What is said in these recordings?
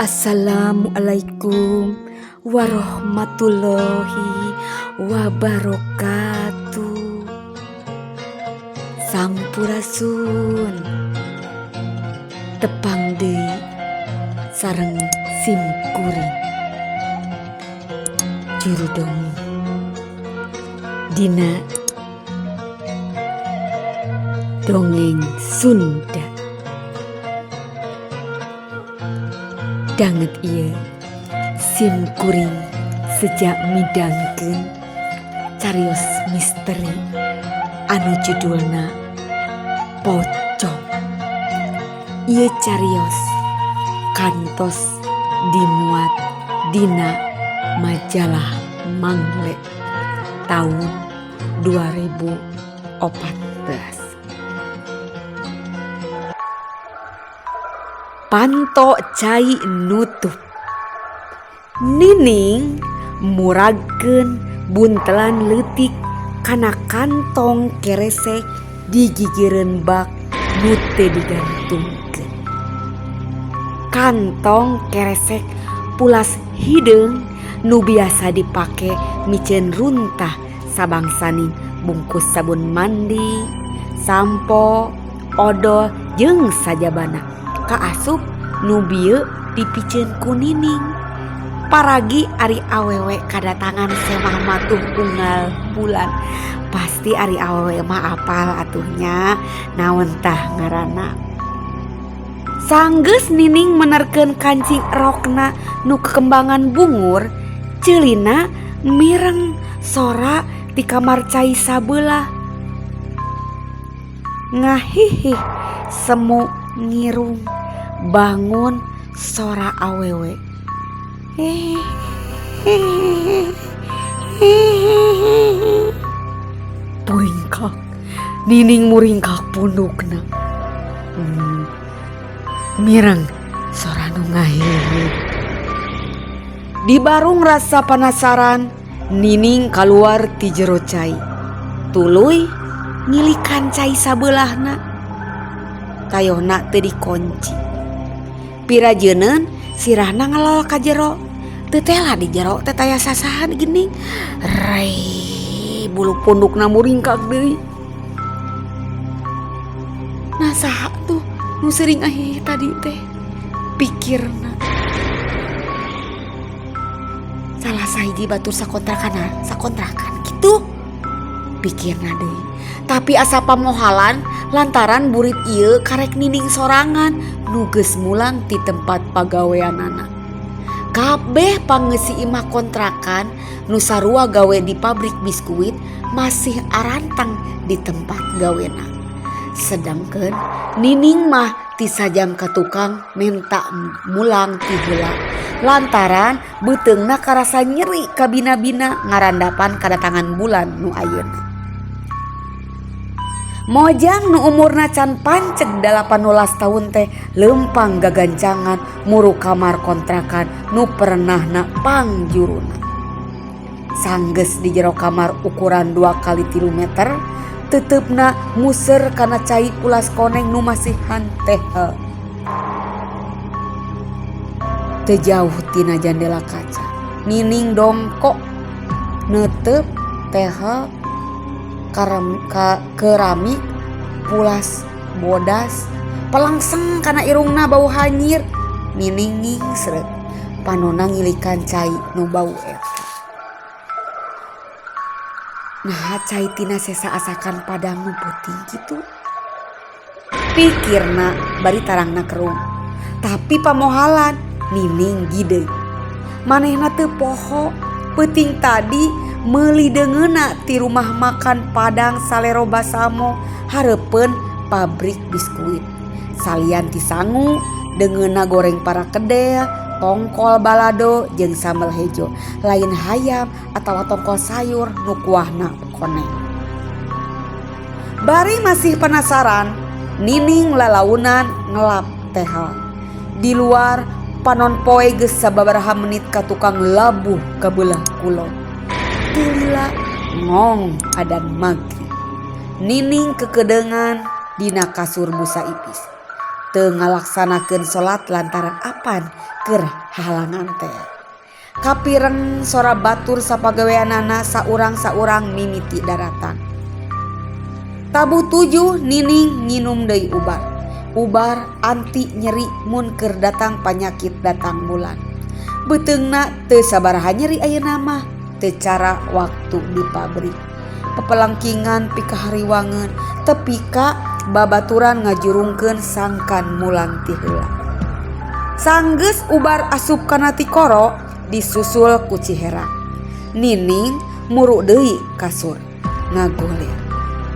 Assalamualaikum warahmatullahi wabarakatuh. Sampurasun tepang deui sareng simkuring juru dongeng dina dongeng Sunda. Danget ieu simkuring sejak midangkeun carios misteri anu judulna Pocong. Ieu carios kantos dimuat dina majalah Mangle tahun 2014. Panto cai nutup Nining muragkeun buntelan leutik kana kantong keresek di gigireun bak nu teu digantungkeun. Kantong keresek pulas hideung nu biasa dipake miceun runtah sabangsaning bungkus sabun mandi, sampo, odol jeung sajabana. Kaasup nu bieu dipiceun ku Nining. Paragi ari awewe kadatangan semah matuh unggal bulan. Pasti ari awewe mah apal atuhnya naon tah ngaranna. Sanggeus Nining menerkeun kancing rokna nu kekembangan bungur, ceulina mireng sora di kamar cai sabeula. Ngahihih semu ngirung bangun sora awewe. Puingkak Nining muringkak pundukna. Mireng sora nu ngahihih. Di barung rasa penasaran, Nining kaluar ti jero cai. Tuluy ngilikan cai sabelahna. Kayohna teu dikunci. Pirajeuneun sirahna ngalal ka jero. Teu tela di jero teh taya sasahan geuning. Rei bulu pundukna muringkak deui. Nah saha tuh nu sering tadi teh pikirna. Salah sahiji batur sakontrakan gitu pikirna deui. Tapi asa pamohalan lantaran burit ieu karek Nining sorangan nu geus mulang ti tempat pagaweanana. Kabeh pangeusi imah kontrakan nu sarua gawe di pabrik biskuit masih arantang di tempat gawena. Sedangkeun Nining mah ti sajam ka tukang menta mulang ti heula lantaran beuteungna karasa nyeri ka bina-bina ngarandapan kadatangan bulan nu ayeuna. Mojang nu umurna can panceg 18 tahun teh lempang gagancangan muru kamar kontrakan nu pernahna pangjuruna. Sanggeus di jero kamar ukuran 2x3 meter, teteupna muser kana cai pulas koneng nu masihan teh. Teu jauh tina jendela kaca, Nining dongkok neuteup teh keramik pulas bodas pelangseng kana irungna bau hanyir. Nining ngingsret panonna ngilikan cai nu bau eta. Nah cai tina sesa asakan padang nu putih gitu. Pikirna bari tarangna kerung. Tapi pamohalan Nining gide. Manehna teu poho peuting tadi meuli deungeuna ti rumah makan Padang Salero Basamo hareupeun pabrik biskuit. Salian ti sangu deungeuna goreng para kedel, tongkol balado jeung sambal hejo, lain hayam atawa tongkol sayur nu kuahna koneng. Bari masih penasaran, Nining lalaunan ngelap teh. Di luar panon poe geus sababaraha menit ka tukang labuh ka beulah kulon. Lila ngong adan maghrib. Nining kekedengan dina kasur busa ipis. teu ngalaksanakeun salat lantaran apan keur halangan teh. Kapireng sora batur sapagaweanana saurang-saurang mimiti daratan. Tabuh 7 Nining nginum deui ubar. Ubar anti nyeri mun keur datang panyakit datang bulan. Beteungna teu sabaraha nyeri ayeuna mah, teu cara waktu di pabrik. Pepelangkingan pika hariwangeun, tepi ka babaturan ngajurungkeun sangkan mulang ti heula. Sanggeus ubar asup kana ti koro disusul ku Cihera. Nining muru deui kasur ngagoler.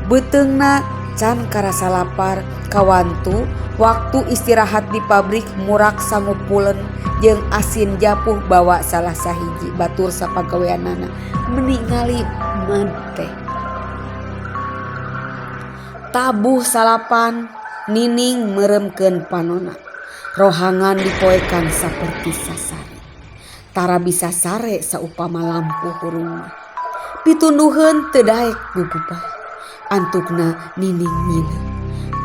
Beteungna can karasa lapar kawantu waktu istirahat di pabrik murak sangupuleun jeung asin japuh bawa salah sahiji batur sapagaweanana meningali mante. Tabuh salapan Nining meremkeun panonna. Rohangan dipoekan saperti sasare. Tara bisa sare saupama lampu hurung. Pitunduheun teu daek gugupah. Antukna Nining ngileung.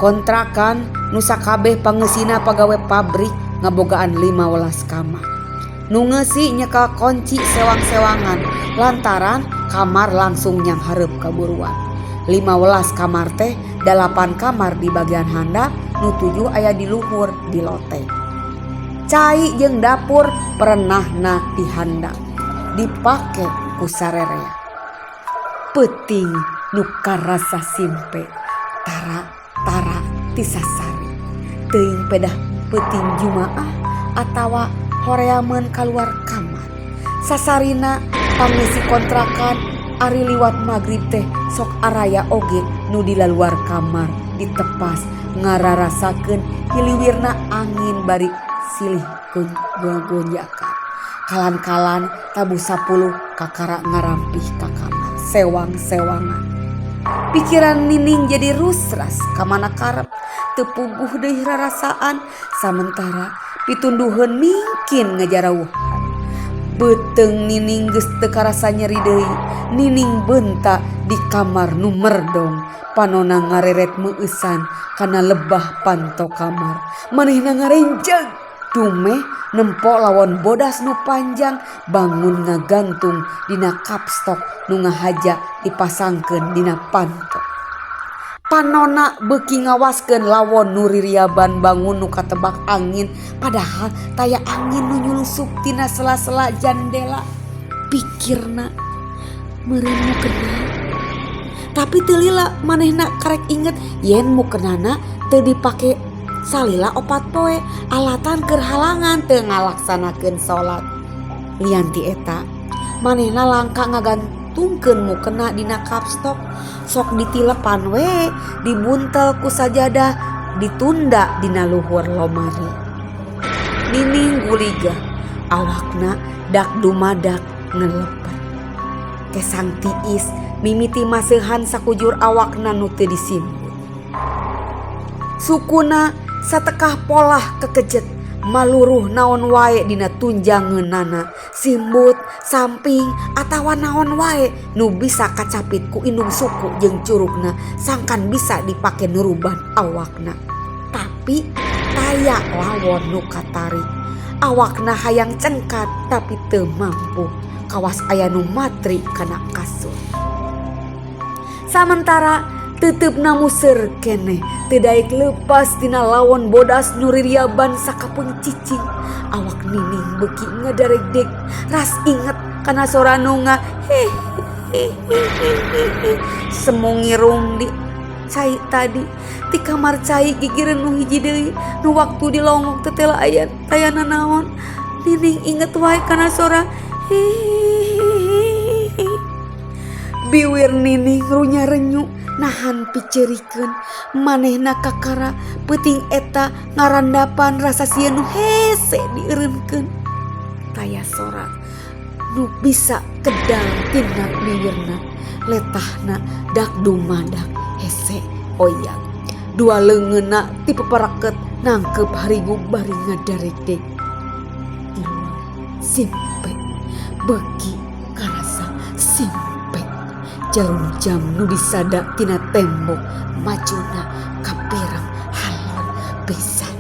Kontrakan nu sakabeh pangeusina pagawe pabrik ngabogaan 15 kamar. Nu ngeusi nyekel kunci sewang-sewangan lantaran kamar langsung nyang hareup kaburuan. 15 kamar teh 8 kamar di bagian handap, nu 7 aya di luhur di loteng. Cai jeung dapur perenahna di handap dipake ku sarerea. Peuting nu karasa simpe tara ti sasari. Teuing pedah peuting jumaah atawa horeameun kaluar kamar. Sasarina pangisi kontrakan ari liwat magrib teh sok araya oge nu di luar kamar ditepas ngararasakeun hiliwirna angin bari silih gonjakan. Kalan-kalan tabuh 10 kakara ngarampih ka kamar sewang-sewangan. Pikiran Nining jadi rusras kamana karep teu puguh deui rarasaan samentara pitunduheun mingkin ngajarawuhan. Beteung Nining geus teu karasa nyeri deui. Nining beunta di kamar nu merdong. Panonna ngareret meueusan kana lebah panto kamar. Manehna ngarenjeg dumeh nempo lawan bodas nu panjang bangun ngagantung dina kapstok nu ngahaja dipasangkeun dina panto. Panonna beuki ngawaskeun lawon nu ririaban bangun nu katebak angin padahal taya angin nu nyulusup tina sela-sela jandela. Pikirna meureun mukena. Tapi teu lila manehna karek inget yen mukenana teu dipake salila 4 poe alatan keur halangan teu ngalaksanakeun salat. Lian ti eta manehna langka ngagantungkeun mukena dina kapstok. Sok ditilepan we dibuntel ku sajadah ditunda dina luhur lomari. Nining guligah awakna dak dumadak ngeleper. Kesang tiis mimiti maseuhan sakujur awakna nu teu disimbut. Sukuna satekah polah kekejet maluruh naon wae dina tunjangeunana, simbut, samping, atawa naon wae nu bisa kacapit ku indung suku jeung curugna sangkan bisa dipake nuruban awakna. Tapi taya lawon nu katarik. Awakna hayang cengkat tapi teu mampu. Kawas aya nu matri kana kasur. Samentara teteupna museur keneh teu daek leupas tina lawon bodas nu ririaban sakapeung cicing. Awak Nining beuki ngadaregdeg ras inget kana sora nu semung ngirung di cai tadi ti kamar cai gigireun nu hiji deui nu waktu di longok teu teh aya tayana naon. Nining inget wae kana sora biwir Nining runya renyu nahan picerikeun manehna kakara peuting eta ngarandapan rasa sieun nu hese dieureunkeun. Taya sora nu bisa kedal tina bibirna letahna dak dumadak hese oyang. Dua leungeunna ti pepareket nangkep harigu bari ngadaregdeg. Di luar simpe beuki karasa simpe. Jarum jam nu disada tina tembok majuna kapirang halon pisan.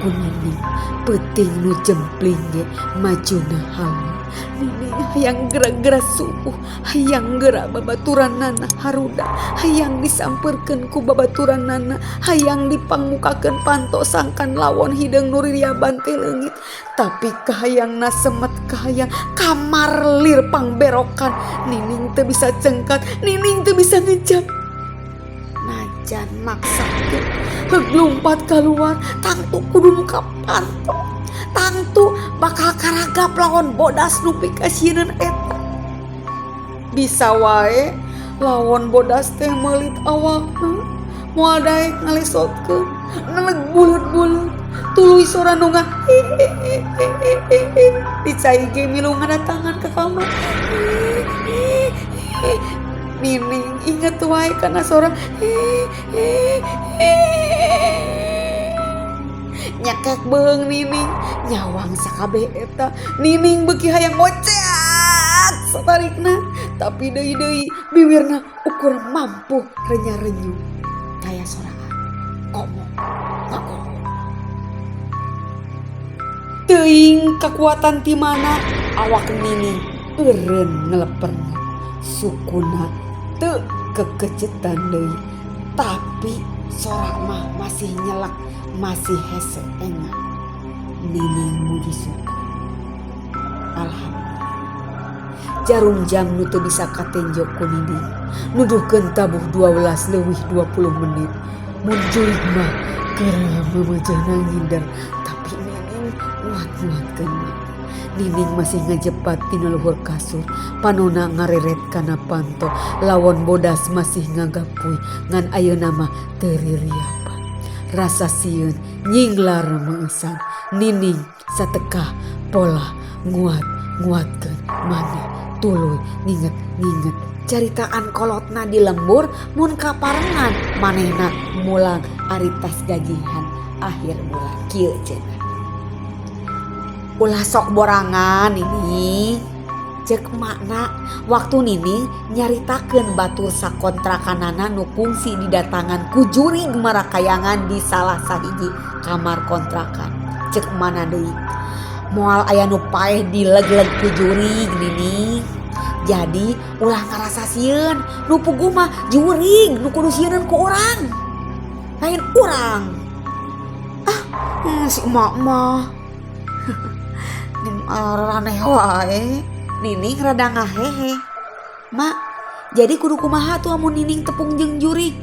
ku Nining penting nu jempling ge majuna halu. Nining hayang gerak-gerak subuh, hayang gerak babaturanana haruda, hayang disamperkeun ku babaturanana, hayang dipangmukakeun pantosangkan lawon hideung nu ririaban teh leungit. Tapi kahayangna semet, kahayang kamar lir pangberokan. Nining teu bisa cengkat, Nining teu bisa ngejak. Najan maksakeun heug lumpat keluar, tangtu kudu nu ka panto. Tangtu bakal karagap lawan bodas nu pikasieun eta. Bisa wae lawan bodas teh meulit awakna, moal daek ngalesotkeun, neleg bulut-bulut, tuluy sora nu dicai ge milu ngadatangan ka kamar. Nining inget wae kana sora nyakek beung Nining nyawang sakabeh eta. Nining beuki hayang ngoceak satarikna, tapi deui-deui bibirna ukur mampu renya-renyu kaya sorangan komo ngagol. Teuing kakuatan ti mana awak Nining eureun ngeleperna, sukuna teu kekecetan deui, tapi sorak mah masih nyelak, masih hese engan. Nining muji syukur. Alhamdulillah. Jarum jam nu teu bisa katenjok ku Nining nuduhkeun tabuh 12 leuwih 20 menit. Mun jurig mah keur memejana ngindar, tapi Nining nguat-nguatkeun mah. Nining masih ngajepat tina luhur kasur, panona ngareret kana panto, lawan bodas masih ngagapuy ngan ayeuna mah teu ririapan. Rasa sieun nyinglar meusan. Nining satekah pola nguat-nguatkeun maneh tuluy nginget-nginget caritaan kolotna di lembur mun kaparengan manehna mulang ari tas gajihan akhir bulan kieu cenah. Ulah sok borangan ini cek makna waktu Nining nyaritakeun batur sakontrakanana nu kungsi didatangan ku jurig marakayangan di salah sahiji kamar kontrakan. Cek mana deui moal aya nu paeh dileg-leg ku jurig Nining. Jadi ulah ngarasa sieun, nu puguh mah jurig nu kudu sieun ku urang, lain urang. Si emak mah raneh wae. Nining rada ngahehe. Mak, jadi kudu kumaha tuh amun Nining tepung jeung jurig?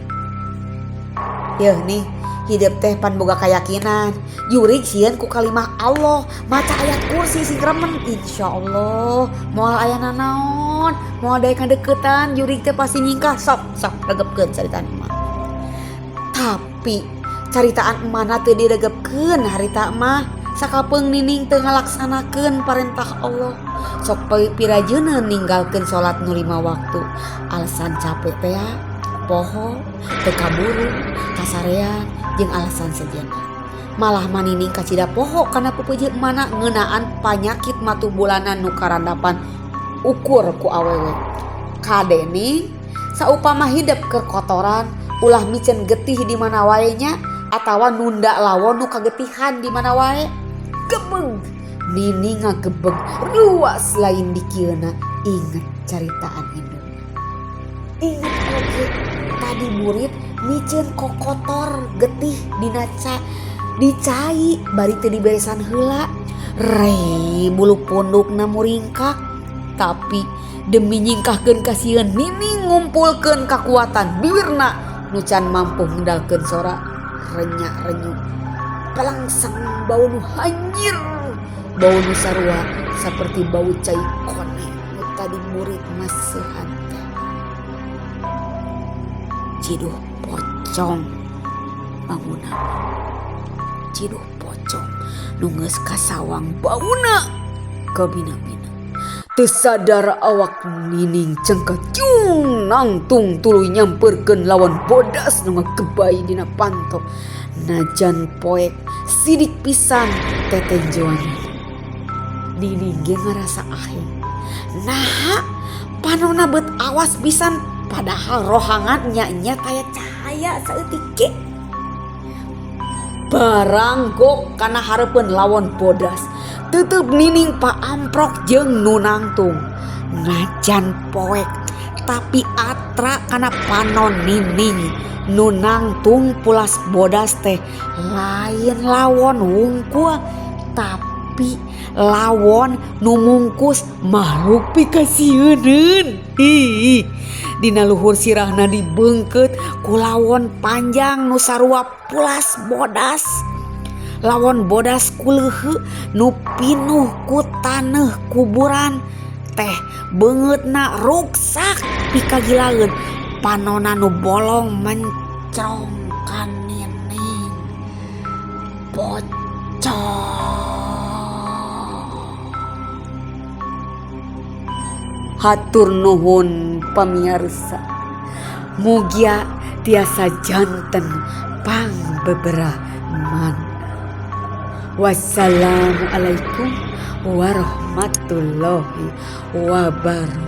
Yeuh nih, hidup teh pan boga kayakinan. Jurig sieun ku kalimah Allah, maca ayat kursi sing remen insyaallah. Moal aya nanaon, moal daek ngadeukeutan jurig teh pasti nyingkah. Sok regepkeun caritaan emak. Tapi caritaan emana teu diregepkeun harita mah. Sakapeung Nining teu ngalaksanakeun parentah Allah. Sok pirajeuneuh ninggalkeun salat nu 5 waktu. Alasan capek teh, poho, teu kaburu, kasarean jeung alasan sejenna. Malah mah Nining kacida poho kana peupeujeuh emana ngeunaan panyakit matu bulanan nu karandapan ukur ku awewe. Kade nih saupama hidup keur kotoran ulah micen getih di mana wae nya atawa nunda lawon nu kagetihan di mana wae. Gebeg Nining ngagebeg ruas lain di kieuna inget caritaan indungna. Inget oge tadi murid micen kokotor getih dicai bari teu diberesan heula. Rei bulu pundukna muringkak, tapi demi nyingkahkeun ka sieun Nining ngumpulkeun kakuatan bibirna nu can mampu ngendalkeun sora renya-renyu. Pelangsang bau nu hanyir, bau nu sarua seperti bau cai kone nu tadi murid maseuhan teh. Ciduh pocong bangunan, ciduh pocong nu geus kasawang bauna kabina-bina. Teu sadar awak Nining cengkat cung nangtung tuluy nyamperkeun lawan bodas nu ngagebay dina panto. Najan poek sidik pisan tetenjoanna. Nining ge ngarasa aheng. Nah, panonna beut awas pisan padahal rohangan nya-nya kaya cahaya saeutik ge. barang gok kana harepeun lawan bodas. Tetep nining paamprok jeung nu nangtung. Ngajan poek tapi atra kana panon nining. Nu nangtung pulas bodas teh lain lawon wungkul tapi lawon nu mungkus makhluk pikasieun. Dina luhur sirahna dibeungkeut ku lawon panjang nu sarua pulas bodas. Lawon bodas kuleuheu nu pinuh ku taneuh kuburan teh beungeutna ruksak pikagilaeun. Panona nu bolong mencrong ka nining pocong. Hatur nuhun pamirsa, mugia tiasa janten pang beberangan. Wassalamualaikum warahmatullahi wabarakatuh.